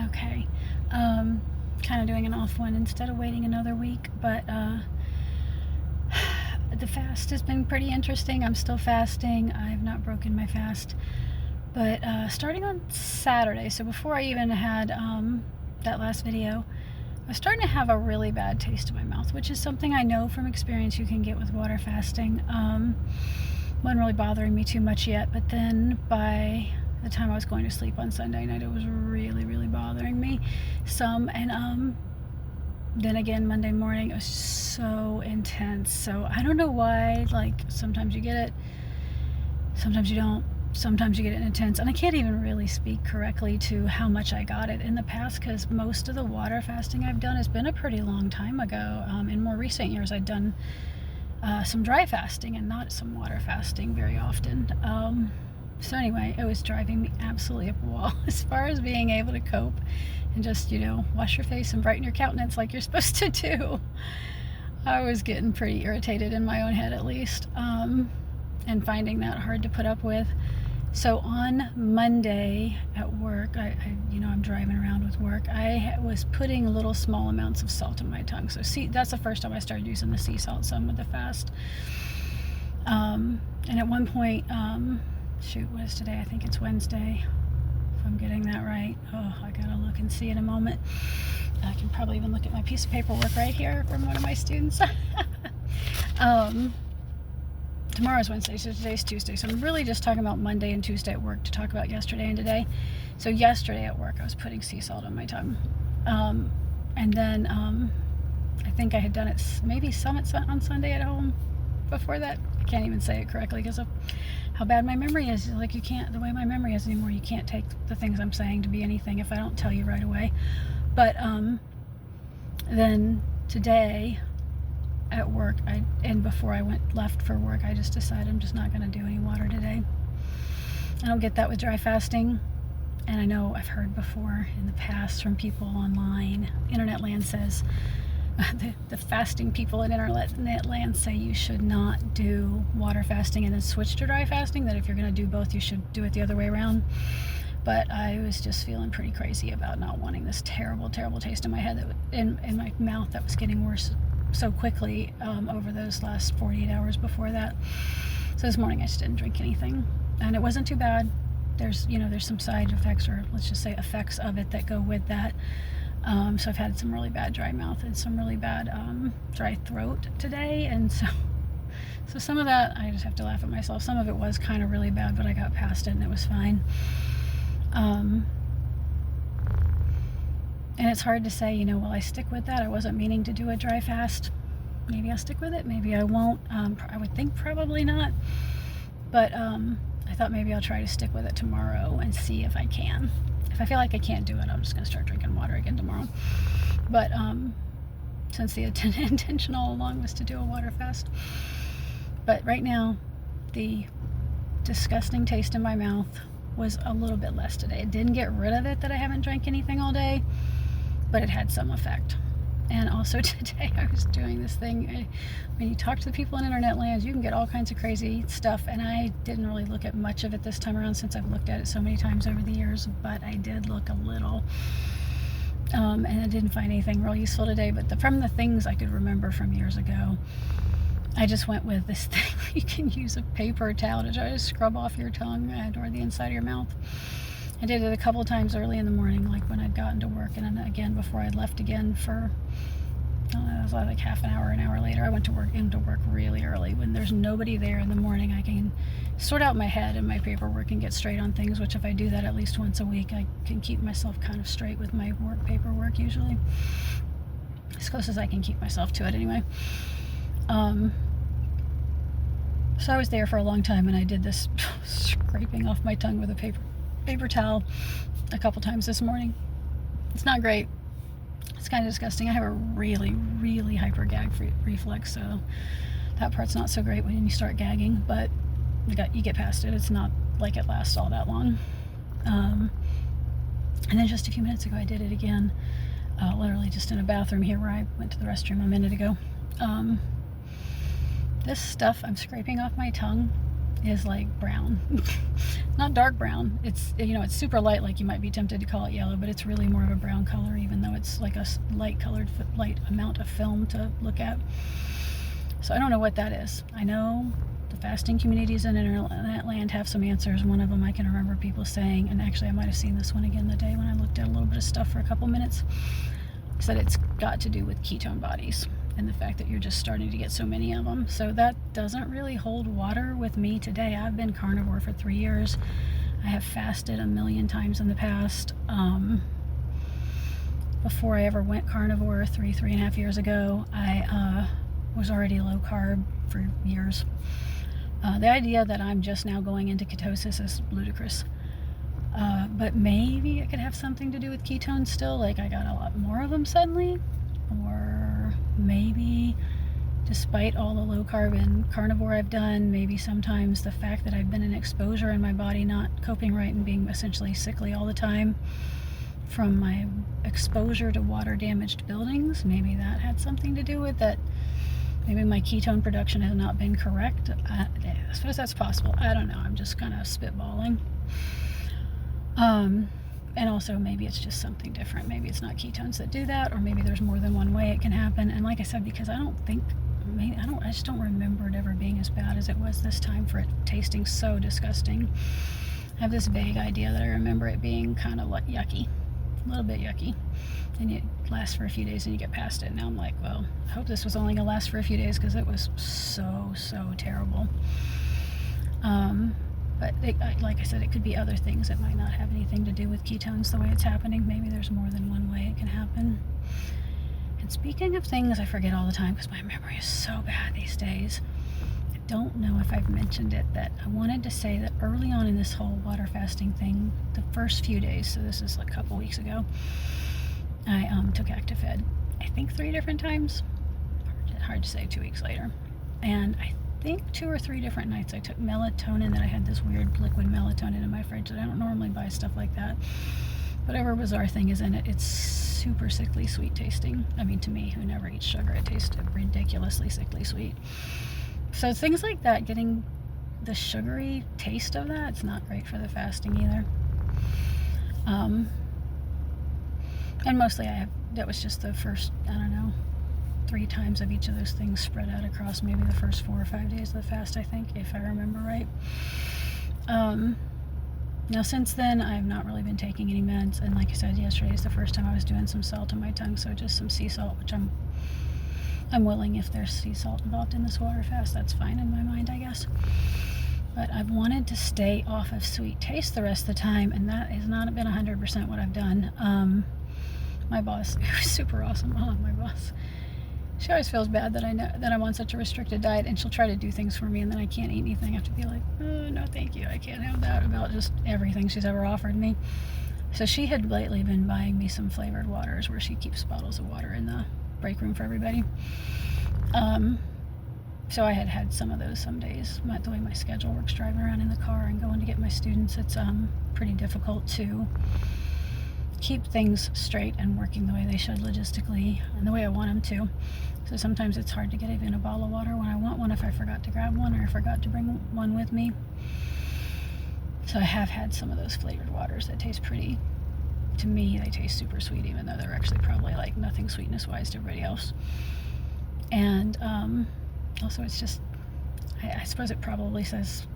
Okay. Kind of doing an off one instead of waiting another week, but the fast has been pretty interesting. I'm still fasting. I've not broken my fast, but starting on Saturday, so before I even had that last video, I was starting to have a really bad taste in my mouth, which is something I know from experience you can get with water fasting. Wasn't really bothering me too much yet, but then by the time I was going to sleep on Sunday night, it was really, really bothering me some. And then again, Monday morning, it was so intense. So I don't know why, like, sometimes you get it, sometimes you don't. Sometimes you get it intense, and I can't even really speak correctly to how much I got it in the past, because most of the water fasting I've done has been a pretty long time ago. In more recent years, I'd done some dry fasting and not some water fasting very often. So anyway, it was driving me absolutely up a wall as far as being able to cope and just, wash your face and brighten your countenance like you're supposed to do. I was getting pretty irritated in my own head, at least, and finding that hard to put up with. So on Monday at work, I'm driving around with work. I was putting little small amounts of salt in my tongue. So that's the first time I started using the sea salt some with the fast. And at one point, what is today? I think it's Wednesday, if I'm getting that right. Oh, I gotta look and see in a moment. I can probably even look at my piece of paperwork right here from one of my students. Tomorrow's Wednesday, so today's Tuesday. So I'm really just talking about Monday and Tuesday at work to talk about yesterday and today. So yesterday at work, I was putting sea salt on my tongue. And then I think I had done it maybe some on Sunday at home before that. I can't even say it correctly because of how bad my memory is. Like, you can't, the way my memory is anymore, you can't take the things I'm saying to be anything if I don't tell you right away. But then today at work, and before I left for work, I just decided I'm just not going to do any water today. I don't get that with dry fasting, and I know I've heard before in the past from people online. Internet land says the fasting people in internet land say you should not do water fasting and then switch to dry fasting, that if you're going to do both, you should do it the other way around. But I was just feeling pretty crazy about not wanting this terrible, terrible taste in my head, in my mouth, that was getting worse so quickly over those last 48 hours before that. So this morning I just didn't drink anything, and it wasn't too bad. There's some side effects, or let's just say effects of it, that go with that. So I've had some really bad dry mouth and some really bad dry throat today, and so some of that, I just have to laugh at myself. Some of it was kind of really bad, but I got past it and it was fine. And it's hard to say, will I stick with that? I wasn't meaning to do a dry fast. Maybe I'll stick with it, maybe I won't. I would think probably not. But I thought maybe I'll try to stick with it tomorrow and see if I can. If I feel like I can't do it, I'm just going to start drinking water again tomorrow. But since the intention all along was to do a water fast. But right now, the disgusting taste in my mouth was a little bit less today. It didn't get rid of it that I haven't drank anything all day, but it had some effect. And also today I was doing this thing. When you talk to the people in internet land, you can get all kinds of crazy stuff, and I didn't really look at much of it this time around, since I've looked at it so many times over the years, but I did look a little. And I didn't find anything real useful today, but from the things I could remember from years ago, I just went with this thing where you can use a paper towel to try to scrub off your tongue or the inside of your mouth. I did it a couple times early in the morning, like when I'd gotten to work, and then again before I'd left again for, I don't know, it was like half an hour later. I went into work really early when there's nobody there in the morning. I can sort out my head and my paperwork and get straight on things, which if I do that at least once a week, I can keep myself kind of straight with my work paperwork usually. As close as I can keep myself to it anyway. So I was there for a long time, and I did this scraping off my tongue with a paper towel a couple times this morning. It's not great. It's kind of disgusting. I have a really, really hyper gag reflex, so that part's not so great when you start gagging, but you get past it. It's not like it lasts all that long. And then just a few minutes ago I did it again, literally just in a bathroom here where I went to the restroom a minute ago. This stuff I'm scraping off my tongue is like brown. Not dark brown. It's, you know, it's super light, like you might be tempted to call it yellow, but it's really more of a brown color, even though it's like a light amount of film to look at. So I don't know what that is. I know the fasting communities in internet land have some answers. One of them I can remember people saying, and actually I might have seen this one again the day when I looked at a little bit of stuff for a couple minutes, said it's got to do with ketone bodies and the fact that you're just starting to get so many of them. So that doesn't really hold water with me today. I've been carnivore for 3 years. I have fasted a million times in the past. Before I ever went carnivore 3.5 years ago, I was already low carb for years. The idea that I'm just now going into ketosis is ludicrous. But maybe it could have something to do with ketones still, like I got a lot more of them suddenly, or maybe despite all the low carb and carnivore I've done, maybe sometimes the fact that I've been in exposure in my body not coping right and being essentially sickly all the time from my exposure to water damaged buildings, maybe that had something to do with that. Maybe my ketone production has not been correct. I suppose that's possible. I don't know. I'm just kind of spitballing. And also maybe it's just something different. Maybe it's not ketones that do that, or maybe there's more than one way it can happen. And like I said, because I just don't remember it ever being as bad as it was this time, for it tasting so disgusting. I have this vague idea that I remember it being kind of like yucky, a little bit yucky, and it lasts for a few days and you get past it. Now I'm like, well, I hope this was only gonna last for a few days, because it was so terrible. But like I said, it could be other things. It might not have anything to do with ketones the way it's happening. Maybe there's more than one way it can happen. And speaking of things I forget all the time, because my memory is so bad these days, I don't know if I've mentioned it, that I wanted to say that early on in this whole water fasting thing, the first few days, so this is like a couple weeks ago, I took Actifed, I think 3 different times. Hard to say 2 weeks later. And I think 2 or 3 different nights I took melatonin, that I had this weird liquid melatonin in my fridge that I don't normally buy stuff like that. Whatever bizarre thing is in it, it's super sickly sweet tasting. I mean, to me, who never eats sugar, it tastes ridiculously sickly sweet. So things like that, getting the sugary taste of that, it's not great for the fasting either. And mostly that was just the first, I don't know, 3 times of each of those things spread out across maybe the first 4 or 5 days of the fast, I think, if I remember right. Now since then, I've not really been taking any meds, and like I said, yesterday is the first time I was doing some salt in my tongue, so just some sea salt, which I'm willing, if there's sea salt involved in this water fast, that's fine in my mind, I guess. But I've wanted to stay off of sweet taste the rest of the time, and that has not been 100% what I've done. My boss, who was super awesome, my boss, she always feels bad that I know that I'm on such a restricted diet, and she'll try to do things for me, and then I can't eat anything. I have to be like, oh, no thank you, I can't have that, about just everything she's ever offered me. So she had lately been buying me some flavored waters, where she keeps bottles of water in the break room for everybody. So I had some of those some days. The way my schedule works, driving around in the car and going to get my students, it's pretty difficult to keep things straight and working the way they should logistically, and the way I want them to. So sometimes it's hard to get even a bottle of water when I want one, if I forgot to grab one or I forgot to bring one with me. So I have had some of those flavored waters that taste pretty, to me, they taste super sweet, even though they're actually probably like nothing sweetness wise to everybody else. And also it's just, I suppose it probably says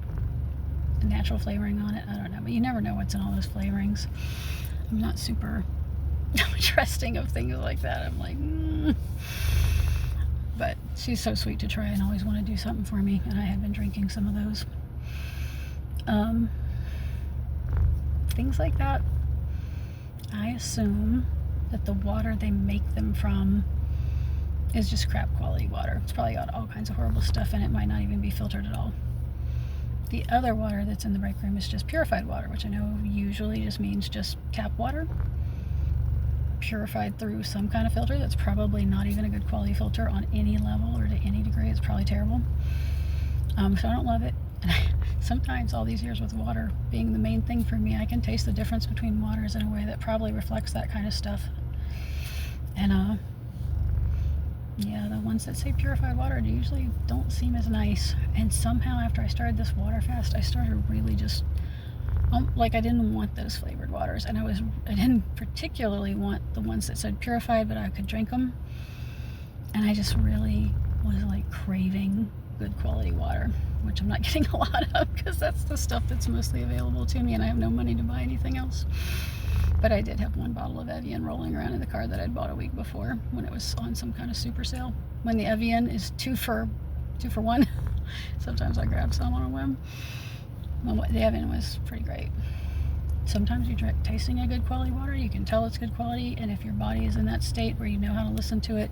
natural flavoring on it, I don't know, but you never know what's in all those flavorings. I'm not super trusting of things like that. I'm like, But she's so sweet to try and always want to do something for me, and I had been drinking some of those. Things like that. I assume that the water they make them from is just crap quality water. It's probably got all kinds of horrible stuff in it. Might not even be filtered at all. The other water that's in the break room is just purified water, which I know usually just means just tap water purified through some kind of filter that's probably not even a good quality filter on any level or to any degree. It's probably terrible. So I don't love it. And sometimes, all these years with water being the main thing for me, I can taste the difference between waters in a way that probably reflects that kind of stuff. And Yeah, the ones that say purified water usually don't seem as nice. And somehow after I started this water fast, I started really just like I didn't want those flavored waters, and I didn't particularly want the ones that said purified, but I could drink them. And I just really was like craving good quality water, which I'm not getting a lot of because that's the stuff that's mostly available to me, and I have no money to buy anything else. But I did have one bottle of Evian rolling around in the car that I'd bought a week before when it was on some kind of super sale. When the Evian is two for one, sometimes I grab some on a whim. Well, the Evian was pretty great. Sometimes you tasting a good quality water, you can tell it's good quality, and if your body is in that state where you know how to listen to it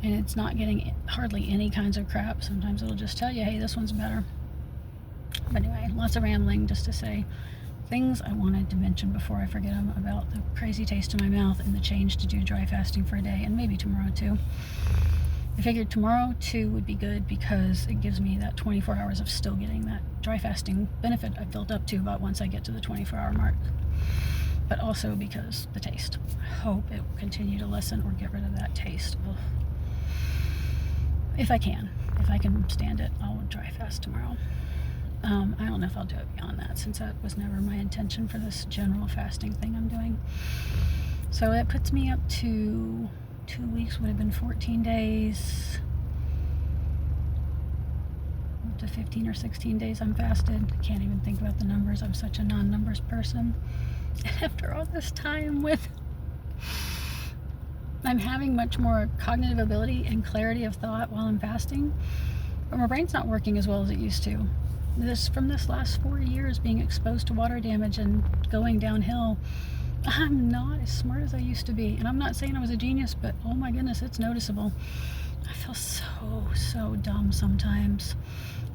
and it's not getting hardly any kinds of crap, sometimes it'll just tell you, hey, this one's better. But anyway, lots of rambling just to say things I wanted to mention before I forget them about the crazy taste in my mouth and the change to do dry fasting for a day, and maybe tomorrow too. I figured tomorrow too would be good because it gives me that 24 hours of still getting that dry fasting benefit I've built up to about once I get to the 24-hour mark. But also because the taste. I hope it will continue to lessen or get rid of that taste. Ugh. If I can stand it, I'll dry fast tomorrow. I don't know if I'll do it beyond that, since that was never my intention for this general fasting thing I'm doing. So that puts me up to 2 weeks, would have been 14 days, up to 15 or 16 days I'm fasted. I can't even think about the numbers. I'm such a non-numbers person. After all this time I'm having much more cognitive ability and clarity of thought while I'm fasting, but my brain's not working as well as it used to. From this last 4 years being exposed to water damage and going downhill, I'm not as smart as I used to be. And I'm not saying I was a genius, but oh my goodness, it's noticeable. I feel so dumb sometimes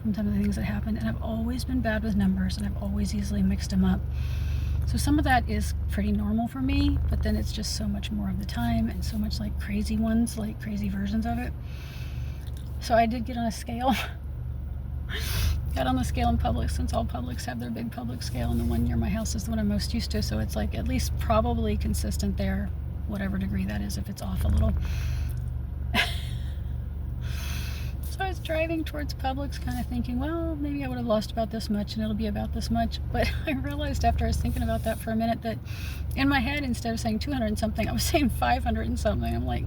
from some of the things that happen. And I've always been bad with numbers, and I've always easily mixed them up. So some of that is pretty normal for me, but then it's just so much more of the time, and so much like crazy ones, like crazy versions of it. So I did get on a scale. Got on the scale in Publix, since all Publix have their big Publix scale, and the one near my house is the one I'm most used to, so it's like at least probably consistent there, whatever degree that is, if it's off a little. So I was driving towards Publix kind of thinking, well, maybe I would have lost about this much and it'll be about this much, but I realized after I was thinking about that for a minute that in my head, instead of saying 200 and something, I was saying 500 and something. I'm like,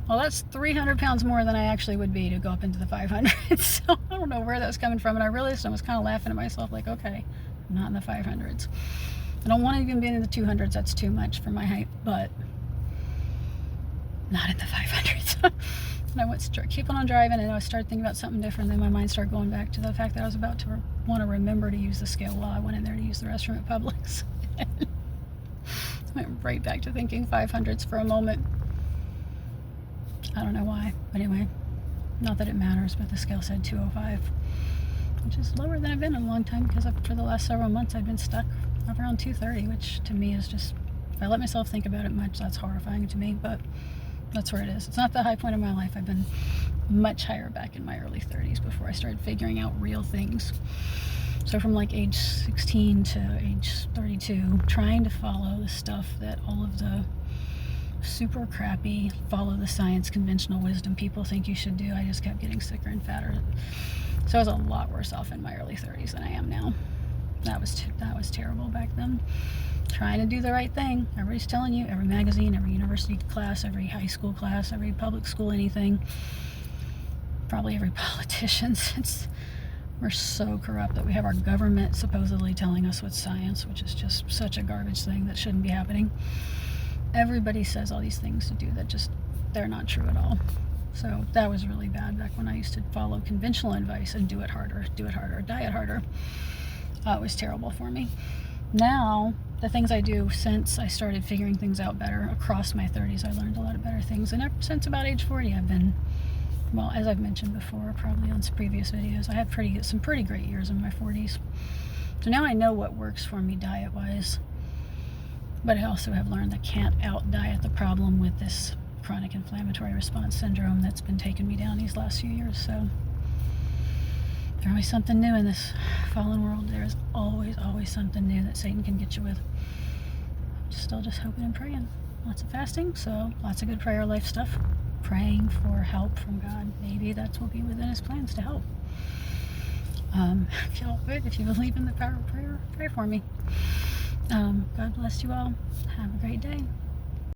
well, that's 300 pounds more than I actually would be to go up into the 500s. So I don't know where that was coming from. And I realized I was kind of laughing at myself, like, okay, I'm not in the 500s. I don't want to even be in the 200s. That's too much for my height, but not in the 500s. And I went keeping on driving, and I started thinking about something different. Then my mind started going back to the fact that I was about to want to remember to use the scale while I went in there to use the restroom at Publix. Went right back to thinking 500s for a moment. I don't know why, but anyway, not that it matters, but the scale said 205, which is lower than I've been in a long time, because for the last several months I've been stuck around 230, which to me is just, if I let myself think about it much, that's horrifying to me, but that's where it is. It's not the high point of my life. I've been much higher back in my early 30s before I started figuring out real things. So from like age 16 to age 32, trying to follow the stuff that all of the super crappy, follow the science, conventional wisdom people think you should do, I just kept getting sicker and fatter. So I was a lot worse off in my early 30s than I am now. That was terrible back then. Trying to do the right thing. Everybody's telling you, every magazine, every university class, every high school class, every public school, anything. Probably every politician. We're so corrupt that we have our government supposedly telling us what's science, which is just such a garbage thing that shouldn't be happening. Everybody says all these things to do that just, they're not true at all. So that was really bad back when I used to follow conventional advice and do it harder, diet harder. It was terrible for me. Now, the things I do since I started figuring things out better across my 30s, I learned a lot of better things. And ever since about age 40, I've been, well, as I've mentioned before, probably on some previous videos, I had some pretty great years in my 40s. So now I know what works for me diet-wise. But I also have learned I can't out-diet the problem with this chronic inflammatory response syndrome that's been taking me down these last few years. So there's always something new in this fallen world. There is always something new that Satan can get you with. I'm still just hoping and praying. lots of fasting, so lots of good prayer life stuff. Praying for help from God. Maybe that's will be within His plans to help. If y'all would, if you believe in the power of prayer, pray for me. God bless you all. Have a great day.